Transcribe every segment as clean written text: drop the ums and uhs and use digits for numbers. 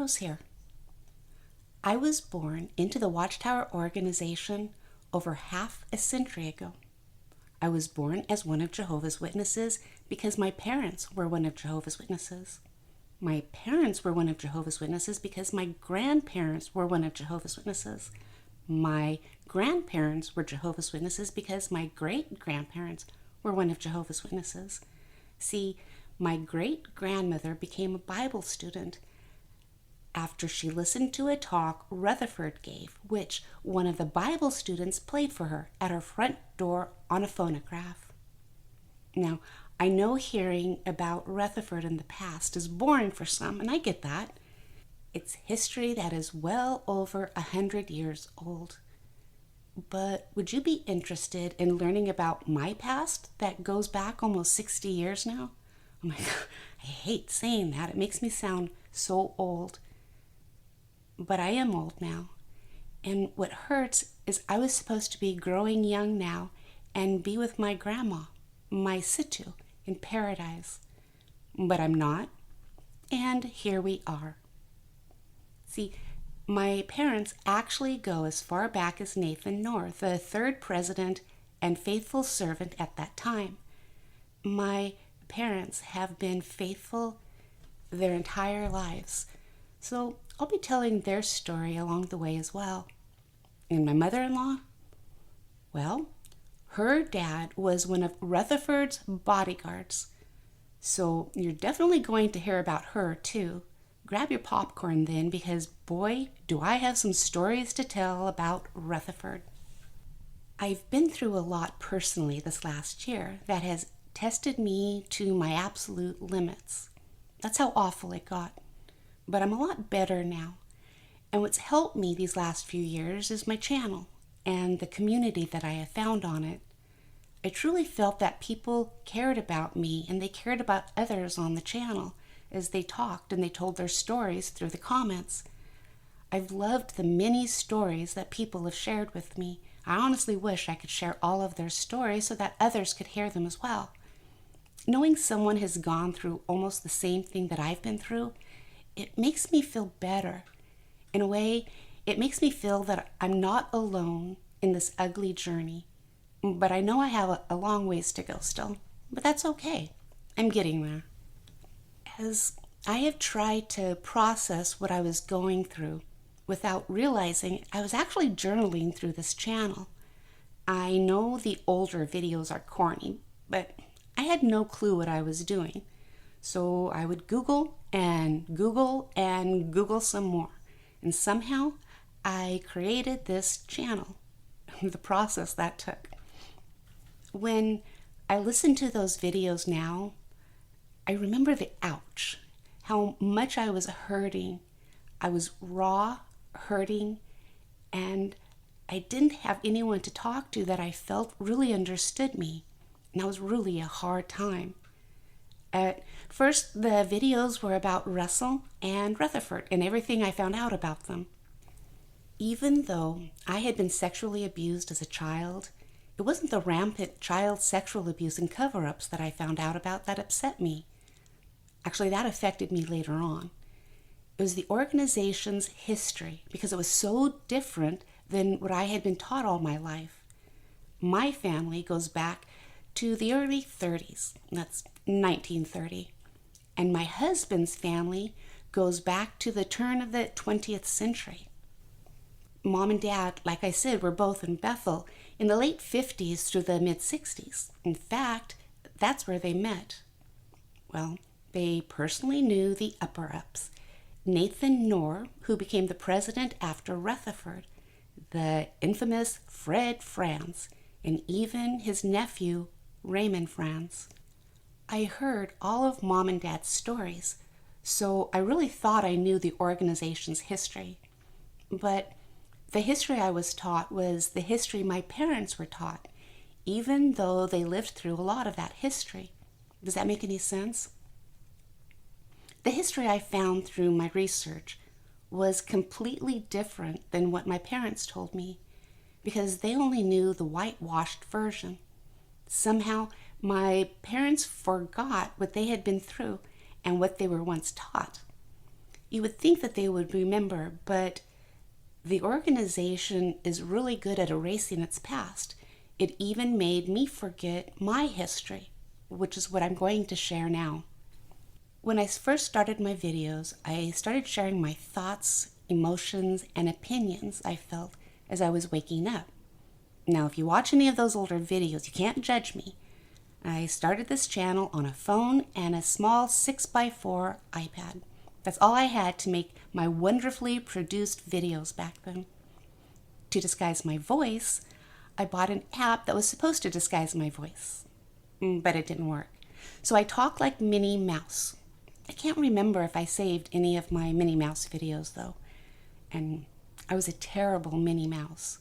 goes here. I was born into the Watchtower organization over half a century ago. I was born as one of Jehovah's Witnesses because my parents were one of Jehovah's Witnesses. My parents were one of Jehovah's Witnesses because my grandparents were one of Jehovah's Witnesses. My grandparents were Jehovah's Witnesses because my great-grandparents were one of Jehovah's Witnesses. See, my great-grandmother became a Bible student after she listened to a talk Rutherford gave, which one of the Bible students played for her at her front door on a phonograph. Now, I know hearing about Rutherford in the past is boring for some, and I get that. It's history that is well over 100 years old. But would you be interested in learning about my past that goes back almost 60 years now? Oh my God, I hate saying that. It makes me sound so old. But I am old now. And what hurts is I was supposed to be growing young now and be with my grandma, my situ, in paradise. But I'm not. And here we are. See, my parents actually go as far back as Nathan Knorr, the third president and faithful servant at that time. My parents have been faithful their entire lives. So I'll be telling their story along the way as well. And my mother-in-law? Well, her dad was one of Rutherford's bodyguards. So you're definitely going to hear about her too. Grab your popcorn then, because boy, do I have some stories to tell about Rutherford. I've been through a lot personally this last year that has tested me to my absolute limits. That's how awful it got. But I'm a lot better now. And what's helped me these last few years is my channel and the community that I have found on it. I truly felt that people cared about me and they cared about others on the channel as they talked and they told their stories through the comments. I've loved the many stories that people have shared with me. I honestly wish I could share all of their stories so that others could hear them as well. Knowing someone has gone through almost the same thing that I've been through, it makes me feel better. In a way, it makes me feel that I'm not alone in this ugly journey. But I know I have a long ways to go still. But that's okay. I'm getting there. As I have tried to process what I was going through without realizing I was actually journaling through this channel. I know the older videos are corny, but I had no clue what I was doing. So I would Google and Google and Google some more. And somehow I created this channel. The process that took. When I listen to those videos now, I remember the ouch, how much I was hurting. I was raw, hurting, and I didn't have anyone to talk to that I felt really understood me. And that was really a hard time. At first, the videos were about Russell and Rutherford and everything I found out about them. Even though I had been sexually abused as a child, it wasn't the rampant child sexual abuse and cover-ups that I found out about that upset me. Actually, that affected me later on. It was the organization's history, because it was so different than what I had been taught all my life. My family goes back to the early 30s. That's 1930. And my husband's family goes back to the turn of the 20th century. Mom and Dad, like I said, were both in Bethel in the late 50s through the mid-60s. In fact, that's where they met. Well, they personally knew the upper-ups. Nathan Knorr, who became the president after Rutherford, the infamous Fred Franz, and even his nephew, Raymond Franz. I heard all of Mom and Dad's stories, so I really thought I knew the organization's history. But the history I was taught was the history my parents were taught, even though they lived through a lot of that history. Does that make any sense? The history I found through my research was completely different than what my parents told me, because they only knew the whitewashed version. Somehow, my parents forgot what they had been through and what they were once taught. You would think that they would remember, but the organization is really good at erasing its past. It even made me forget my history, which is what I'm going to share now. When I first started my videos, I started sharing my thoughts, emotions, and opinions I felt as I was waking up. Now, if you watch any of those older videos, you can't judge me. I started this channel on a phone and a small 6x4 iPad. That's all I had to make my wonderfully produced videos back then. To disguise my voice, I bought an app that was supposed to disguise my voice, but it didn't work. So I talk like Minnie Mouse. I can't remember if I saved any of my Minnie Mouse videos though, and I was a terrible Minnie Mouse.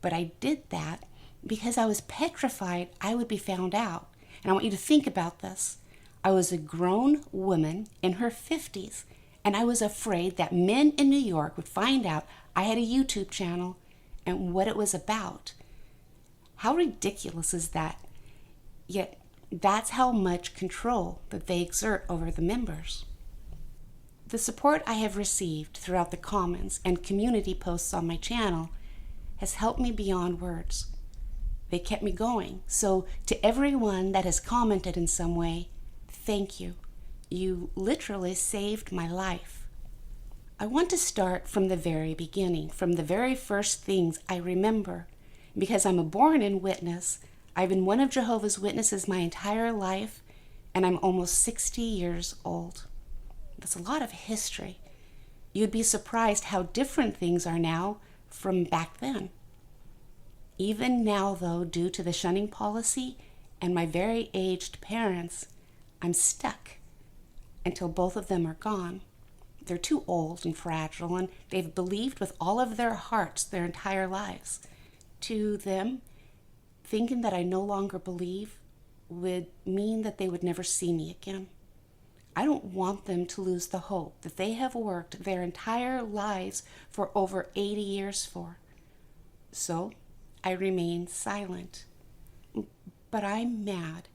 But I did that because I was petrified I would be found out. And I want you to think about this. I was a grown woman in her 50s, and I was afraid that men in New York would find out I had a YouTube channel and what it was about. How ridiculous is that? Yet that's how much control that they exert over the members. The support I have received throughout the comments and community posts on my channel has helped me beyond words. They kept me going. So to everyone that has commented in some way, thank you. You literally saved my life. I want to start from the very beginning, from the very first things I remember. Because I'm a born-in witness, I've been one of Jehovah's Witnesses my entire life, and I'm almost 60 years old. That's a lot of history. You'd be surprised how different things are now from back then. Even now, though, due to the shunning policy and my very aged parents, I'm stuck until both of them are gone. They're too old and fragile, and they've believed with all of their hearts their entire lives. To them, thinking that I no longer believe would mean that they would never see me again. I don't want them to lose the hope that they have worked their entire lives for over 80 years for. So I remain silent. But I'm mad.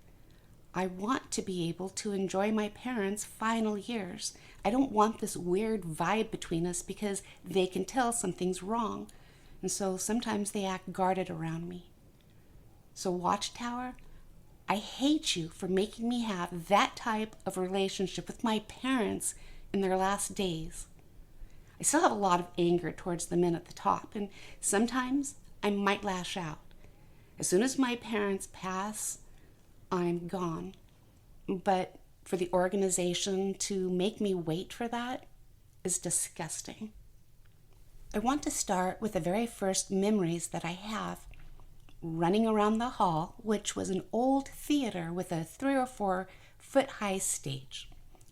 I want to be able to enjoy my parents' final years. I don't want this weird vibe between us because they can tell something's wrong. And so sometimes they act guarded around me. So Watchtower, I hate you for making me have that type of relationship with my parents in their last days. I still have a lot of anger towards the men at the top, and sometimes I might lash out. As soon as my parents pass, I'm gone. But for the organization to make me wait for that is disgusting. I want to start with the very first memories that I have. Running around the hall, which was an old theater with a 3 or 4 foot high stage,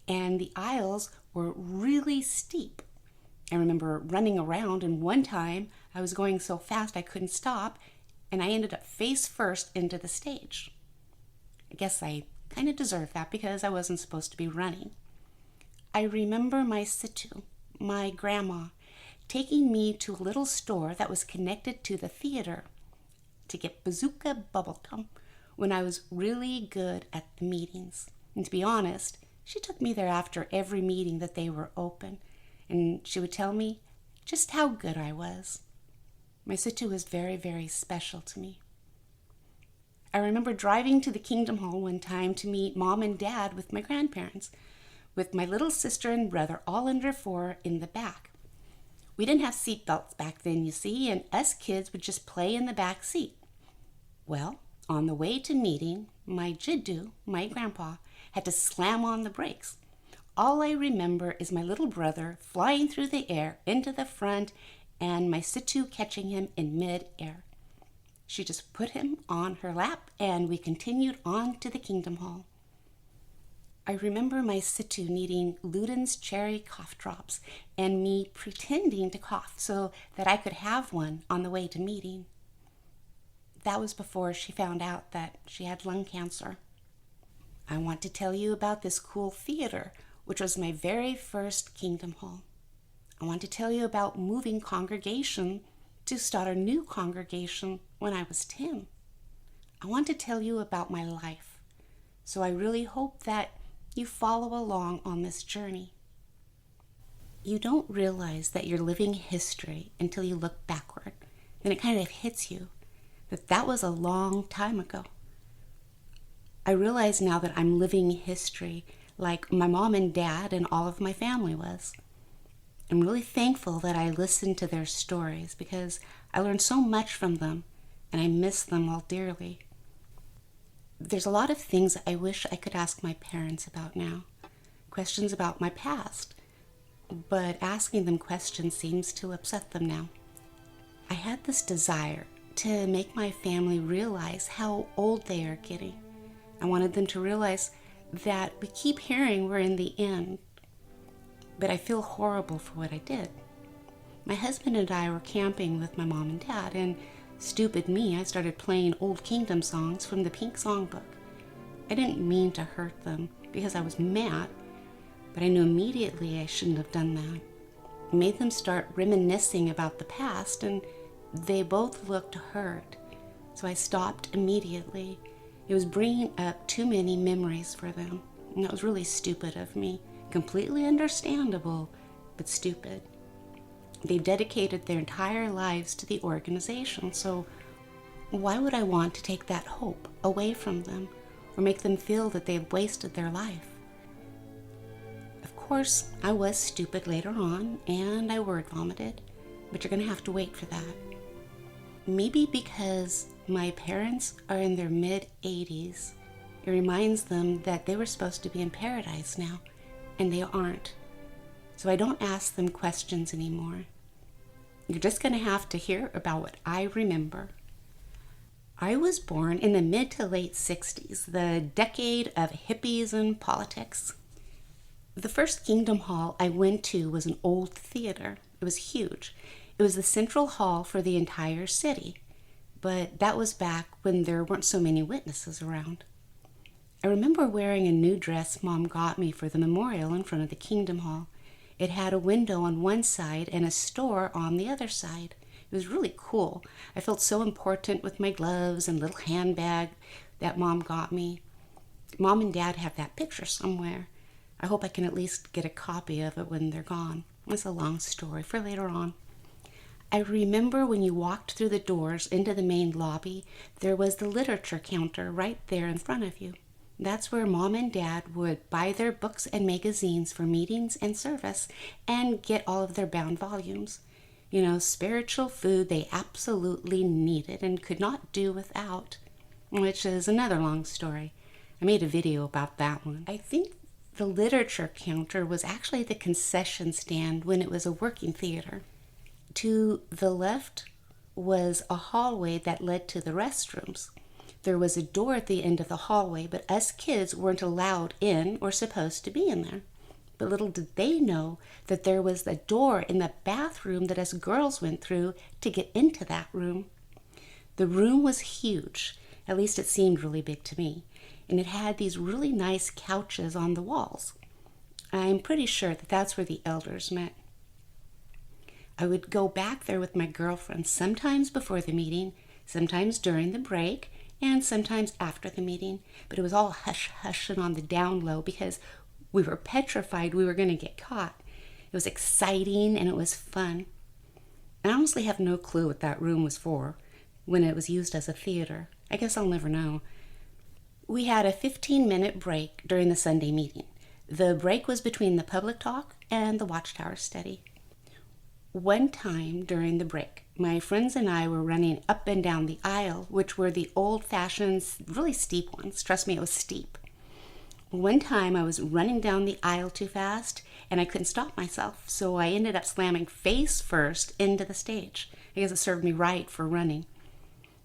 and the aisles were really steep. I remember running around, and one time I was going so fast I couldn't stop, and I ended up face first into the stage. I guess I kind of deserved that because I wasn't supposed to be running. I remember my situ, my grandma, taking me to a little store that was connected to the theater to get bazooka bubblegum when I was really good at the meetings. And to be honest, she took me there after every meeting that they were open, and she would tell me just how good I was. My situ was very, very special to me. I remember driving to the Kingdom Hall one time to meet Mom and Dad with my grandparents, with my little sister and brother all under 4 in the back. We didn't have seat belts back then, you see, and us kids would just play in the back seat. Well, on the way to meeting, my jiddu, my grandpa, had to slam on the brakes. All I remember is my little brother flying through the air into the front and my situ catching him in mid-air. She just put him on her lap and we continued on to the Kingdom Hall. I remember my situ needing Luden's cherry cough drops and me pretending to cough so that I could have one on the way to meeting. That was before she found out that she had lung cancer. I want to tell you about this cool theater, which was my very first Kingdom Hall. I want to tell you about moving congregation to start a new congregation when I was 10. I want to tell you about my life. So I really hope that you follow along on this journey. You don't realize that you're living history until you look backward. Then it kind of hits you that that was a long time ago. I realize now that I'm living history like my mom and dad and all of my family was. I'm really thankful that I listened to their stories because I learned so much from them and I miss them all dearly. There's a lot of things I wish I could ask my parents about now, questions about my past, but asking them questions seems to upset them now. I had this desire to make my family realize how old they are getting. I wanted them to realize that we keep hearing we're in the end, but I feel horrible for what I did. My husband and I were camping with my mom and dad, and stupid me, I started playing Old Kingdom songs from the Pink Songbook. I didn't mean to hurt them because I was mad, but I knew immediately I shouldn't have done that. It made them start reminiscing about the past, and they both looked hurt, so I stopped immediately. It was bringing up too many memories for them, and that was really stupid of me. Completely understandable, but stupid. They dedicated their entire lives to the organization, so why would I want to take that hope away from them or make them feel that they've wasted their life? Of course, I was stupid later on, and I word vomited, but you're going to have to wait for that. Maybe because my parents are in their mid-80s, it reminds them that they were supposed to be in paradise now, and they aren't. So I don't ask them questions anymore. You're just going to have to hear about what I remember. I was born in the mid to late 60s, the decade of hippies and politics. The first Kingdom Hall I went to was an old theater. It was huge. It was the central hall for the entire city, but that was back when there weren't so many witnesses around. I remember wearing a new dress Mom got me for the memorial in front of the Kingdom Hall. It had a window on one side and a store on the other side. It was really cool. I felt so important with my gloves and little handbag that Mom got me. Mom and Dad have that picture somewhere. I hope I can at least get a copy of it when they're gone. It's a long story for later on. I remember when you walked through the doors into the main lobby, there was the literature counter right there in front of you. That's where Mom and Dad would buy their books and magazines for meetings and service and get all of their bound volumes. You know, spiritual food they absolutely needed and could not do without, which is another long story. I made a video about that one. I think the literature counter was actually the concession stand when it was a working theater. To the left was a hallway that led to the restrooms. There was a door at the end of the hallway, but us kids weren't allowed in or supposed to be in there. But little did they know that there was a door in the bathroom that us girls went through to get into that room. The room was huge, at least it seemed really big to me, and it had these really nice couches on the walls. I'm pretty sure that that's where the elders met. I would go back there with my girlfriends, sometimes before the meeting, sometimes during the break, and sometimes after the meeting, but it was all hush-hush and on the down low because we were petrified we were going to get caught. It was exciting and it was fun. I honestly have no clue what that room was for when it was used as a theater. I guess I'll never know. We had a 15-minute break during the Sunday meeting. The break was between the public talk and the Watchtower study. One time during the break, my friends and I were running up and down the aisle, which were the old-fashioned, really steep ones. Trust me, it was steep. One time I was running down the aisle too fast, and I couldn't stop myself, so I ended up slamming face first into the stage. I guess it served me right for running.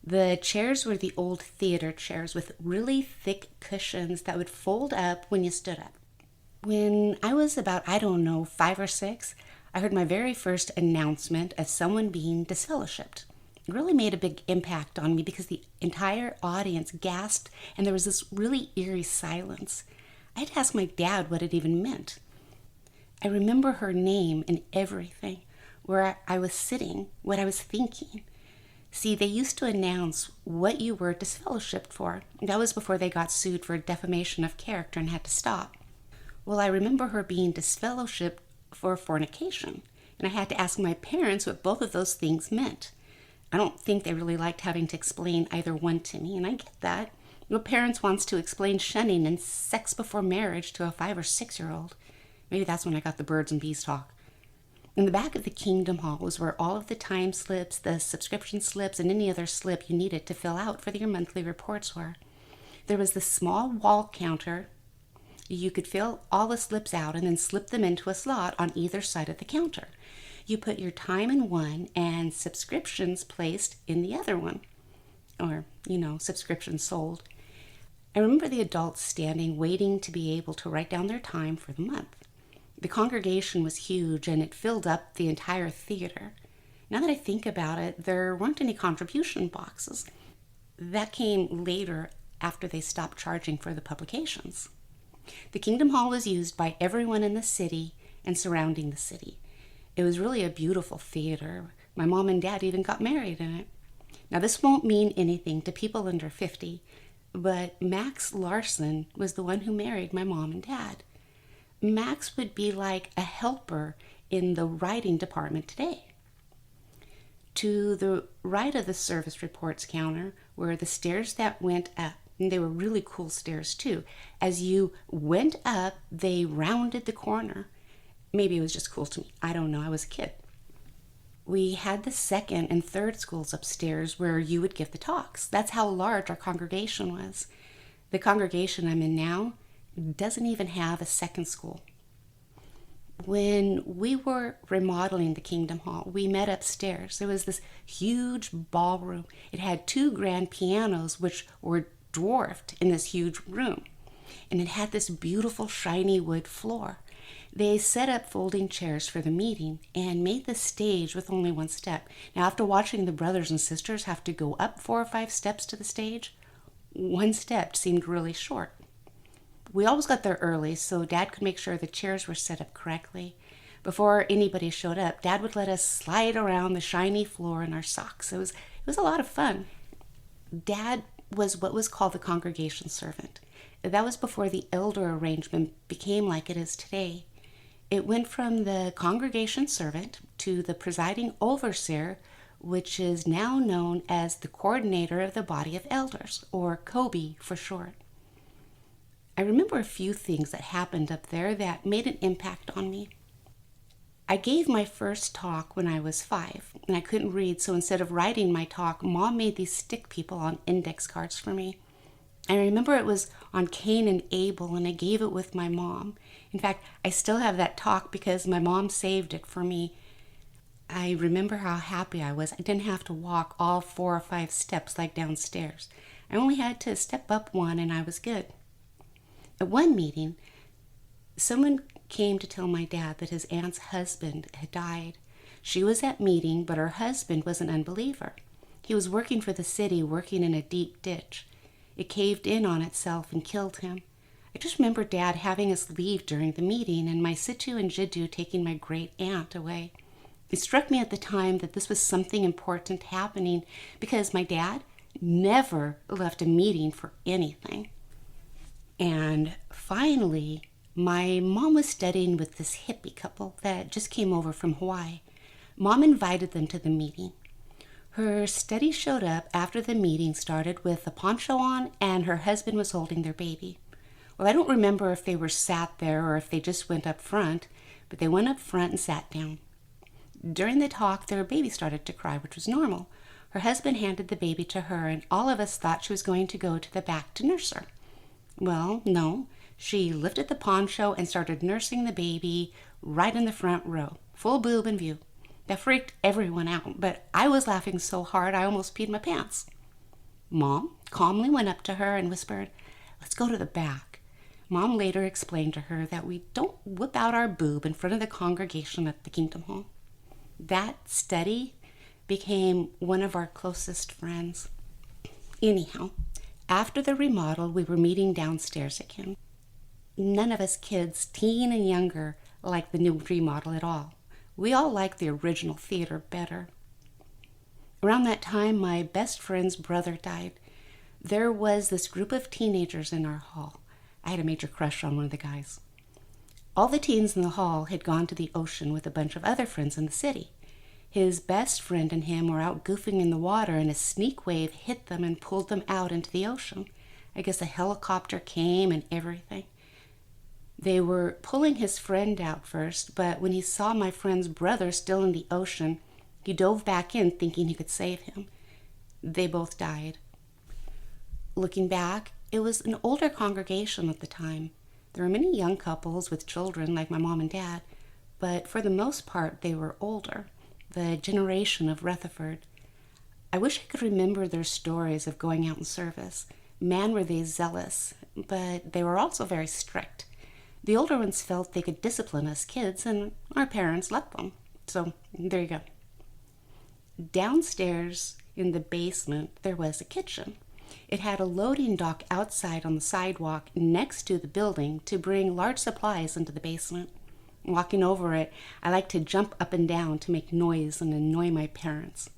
The chairs were the old theater chairs with really thick cushions that would fold up when you stood up. When I was about, 5 or 6, I heard my very first announcement of someone being disfellowshipped. It really made a big impact on me because the entire audience gasped and there was this really eerie silence. I had to ask my dad what it even meant. I remember her name and everything, where I was sitting, what I was thinking. See, they used to announce what you were disfellowshipped for. That was before they got sued for defamation of character and had to stop. Well, I remember her being disfellowshipped for fornication. And I had to ask my parents what both of those things meant. I don't think they really liked having to explain either one to me, and I get that. No parents wants to explain shunning and sex before marriage to a 5 or 6-year-old. Maybe that's when I got the birds and bees talk. In the back of the Kingdom Hall was where all of the time slips, the subscription slips, and any other slip you needed to fill out for your monthly reports were. There was this small wall counter. You could fill all the slips out and then slip them into a slot on either side of the counter. You put your time in one and subscriptions placed in the other one. Or, subscriptions sold. I remember the adults standing, waiting to be able to write down their time for the month. The congregation was huge and it filled up the entire theater. Now that I think about it, there weren't any contribution boxes. That came later after they stopped charging for the publications. The Kingdom Hall was used by everyone in the city and surrounding the city. It was really a beautiful theater. My mom and dad even got married in it. Now this won't mean anything to people under 50, but Max Larson was the one who married my mom and dad. Max would be like a helper in the writing department today. To the right of the service reports counter were the stairs that went up. And they were really cool stairs too. As you went up, they rounded the corner. Maybe it was just cool to me. I don't know. I was a kid. We had the second and third schools upstairs where you would give the talks. That's how large our congregation was. The congregation I'm in now doesn't even have a second school. When we were remodeling the Kingdom Hall, we met upstairs. There was this huge ballroom. It had 2 grand pianos, which were dwarfed in this huge room. And it had this beautiful shiny wood floor. They set up folding chairs for the meeting and made the stage with only 1 step. Now, after watching the brothers and sisters have to go up 4 or 5 steps to the stage, 1 step seemed really short. We always got there early so Dad could make sure the chairs were set up correctly. Before anybody showed up, Dad would let us slide around the shiny floor in our socks. It was a lot of fun. Dad was what was called the congregation servant. That was before the elder arrangement became like it is today. It went from the congregation servant to the presiding overseer, which is now known as the coordinator of the body of elders, or COBE for short. I remember a few things that happened up there that made an impact on me. I gave my first talk when I was 5, and I couldn't read, so instead of writing my talk, Mom made these stick people on index cards for me. I remember it was on Cain and Abel, and I gave it with my mom. In fact, I still have that talk because my mom saved it for me. I remember how happy I was. I didn't have to walk all 4 or 5 steps like downstairs. I only had to step up 1, and I was good. At one meeting, someone came to tell my dad that his aunt's husband had died. She was at meeting, but her husband was an unbeliever. He was working for the city, working in a deep ditch. It caved in on itself and killed him. I just remember Dad having us leave during the meeting and my Situ and Jiddu taking my great aunt away. It struck me at the time that this was something important happening because my dad never left a meeting for anything. And finally, my mom was studying with this hippie couple that just came over from Hawaii. Mom invited them to the meeting. Her study showed up after the meeting started with a poncho on and her husband was holding their baby. Well, I don't remember if they were sat there or if they just went up front, but they went up front and sat down. During the talk, their baby started to cry, which was normal. Her husband handed the baby to her and all of us thought she was going to go to the back to nurse her. Well, no. She lifted the poncho and started nursing the baby right in the front row, full boob in view. That freaked everyone out, but I was laughing so hard I almost peed my pants. Mom calmly went up to her and whispered, "Let's go to the back." Mom later explained to her that we don't whip out our boob in front of the congregation at the Kingdom Hall. That study became one of our closest friends. Anyhow, after the remodel, we were meeting downstairs again. None of us kids, teen and younger, liked the new remodel at all. We all liked the original theater better. Around that time, my best friend's brother died. There was this group of teenagers in our hall. I had a major crush on one of the guys. All the teens in the hall had gone to the ocean with a bunch of other friends in the city. His best friend and him were out goofing in the water, and a sneak wave hit them and pulled them out into the ocean. I guess a helicopter came and everything. They were pulling his friend out first, but when he saw my friend's brother still in the ocean, he dove back in thinking he could save him. They both died. Looking back, it was an older congregation at the time. There were many young couples with children like my mom and dad, but for the most part they were older, the generation of Rutherford. I wish I could remember their stories of going out in service. Man, were they zealous, but they were also very strict. The older ones felt they could discipline us kids, and our parents let them. So there you go. Downstairs in the basement, there was a kitchen. It had a loading dock outside on the sidewalk next to the building to bring large supplies into the basement. Walking over it, I liked to jump up and down to make noise and annoy my parents.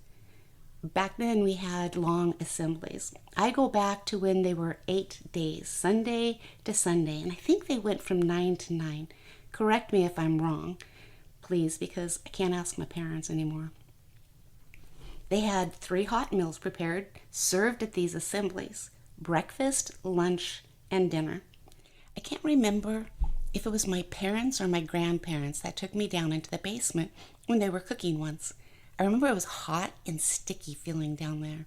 Back then, we had long assemblies. I go back to when they were 8 days, Sunday to Sunday, and I think they went from 9 to 9. Correct me if I'm wrong, please, because I can't ask my parents anymore. They had 3 hot meals prepared, served at these assemblies: breakfast, lunch, and dinner. I can't remember if it was my parents or my grandparents that took me down into the basement when they were cooking once. I remember it was hot and sticky feeling down there.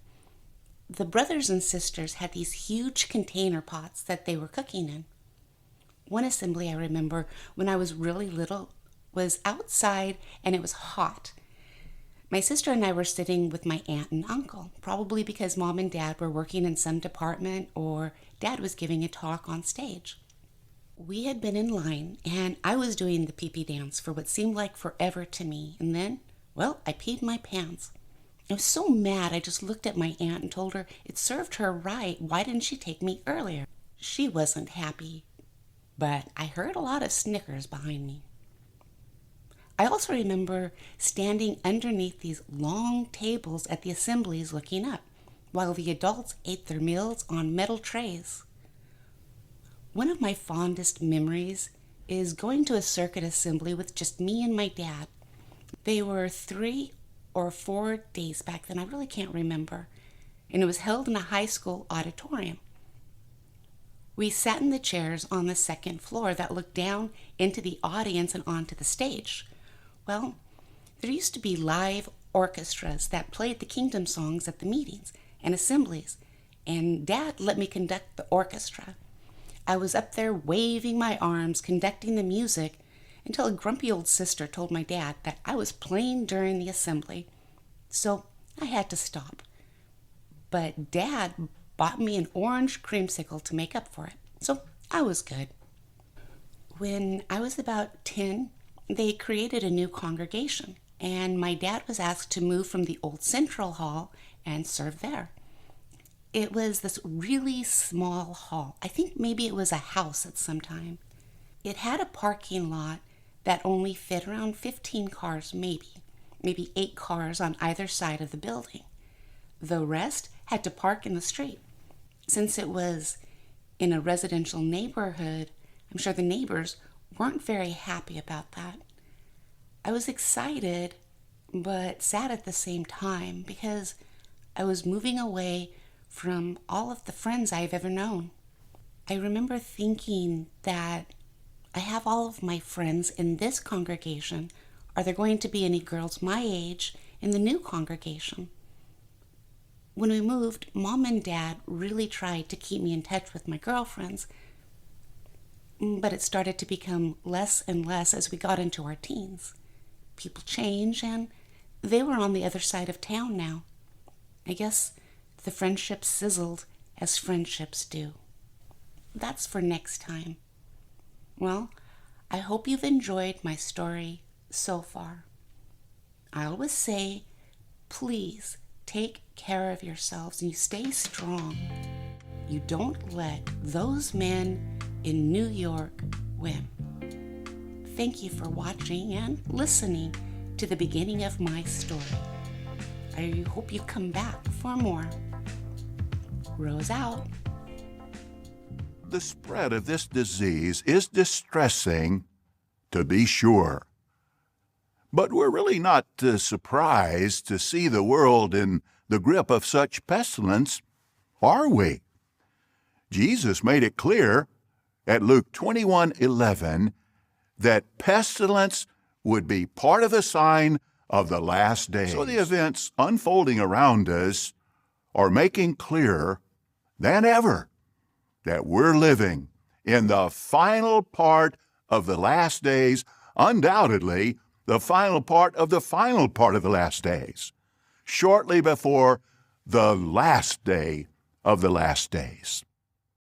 The brothers and sisters had these huge container pots that they were cooking in. One assembly I remember when I was really little was outside and it was hot. My sister and I were sitting with my aunt and uncle, probably because mom and dad were working in some department or dad was giving a talk on stage. We had been in line and I was doing the pee-pee dance for what seemed like forever to me, and then, well, I peed my pants. I was so mad I just looked at my aunt and told her it served her right. Why didn't she take me earlier? She wasn't happy, but I heard a lot of snickers behind me. I also remember standing underneath these long tables at the assemblies looking up, while the adults ate their meals on metal trays. One of my fondest memories is going to a circuit assembly with just me and my dad. They were 3 or 4 days back then, I really can't remember, and it was held in a high school auditorium. We sat in the chairs on the second floor that looked down into the audience and onto the stage. Well, there used to be live orchestras that played the kingdom songs at the meetings and assemblies, and Dad let me conduct the orchestra. I was up there waving my arms, conducting the music, until a grumpy old sister told my dad that I was playing during the assembly, so I had to stop. But Dad bought me an orange creamsicle to make up for it, so I was good. When I was about 10, they created a new congregation, and my dad was asked to move from the old Central Hall and serve there. It was this really small hall. I think maybe it was a house at some time. It had a parking lot that only fit around 15 cars, maybe 8 cars on either side of the building. The rest had to park in the street. Since it was in a residential neighborhood, I'm sure the neighbors weren't very happy about that. I was excited, but sad at the same time because I was moving away from all of the friends I've ever known. I remember thinking that I have all of my friends in this congregation. Are there going to be any girls my age in the new congregation? When we moved, Mom and Dad really tried to keep me in touch with my girlfriends, but it started to become less and less as we got into our teens. People change, and they were on the other side of town now. I guess the friendships sizzled as friendships do. That's for next time. Well, I hope you've enjoyed my story so far. I always say, please take care of yourselves and you stay strong. You don't let those men in New York win. Thank you for watching and listening to the beginning of my story. I hope you come back for more. Rose out. The spread of this disease is distressing to be sure. But we're really not surprised to see the world in the grip of such pestilence, are we? Jesus made it clear at Luke 21:11 that pestilence would be part of the sign of the last days. So the events unfolding around us are making clearer than ever that we're living in the final part of the last days, undoubtedly the final part of the final part of the last days, shortly before the last day of the last days.